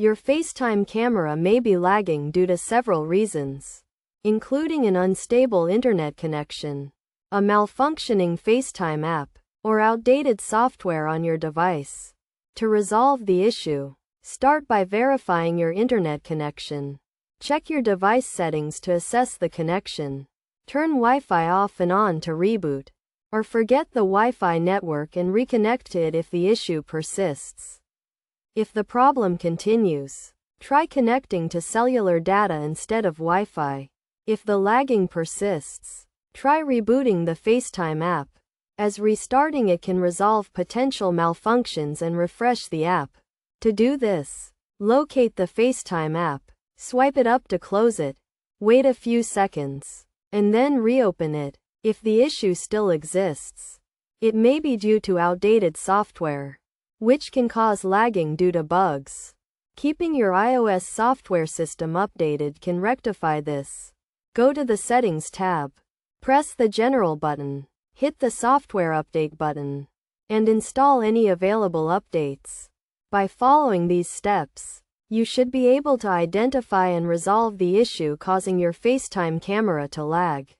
Your FaceTime camera may be lagging due to several reasons, including an unstable internet connection, a malfunctioning FaceTime app, or outdated software on your device. To resolve the issue, start by verifying your internet connection. Check your device settings to assess the connection. Turn Wi-Fi off and on to reboot, or forget the Wi-Fi network and reconnect to it if the issue persists. If the problem continues, try connecting to cellular data instead of Wi-Fi. If the lagging persists, try rebooting the FaceTime app, as restarting it can resolve potential malfunctions and refresh the app. To do this, locate the FaceTime app, swipe it up to close it, wait a few seconds, and then reopen it. If the issue still exists, it may be due to outdated software, which can cause lagging due to bugs. Keeping your iOS software system updated can rectify this. Go to the Settings tab, press the General button, hit the Software Update button, and install any available updates. By following these steps, you should be able to identify and resolve the issue causing your FaceTime camera to lag.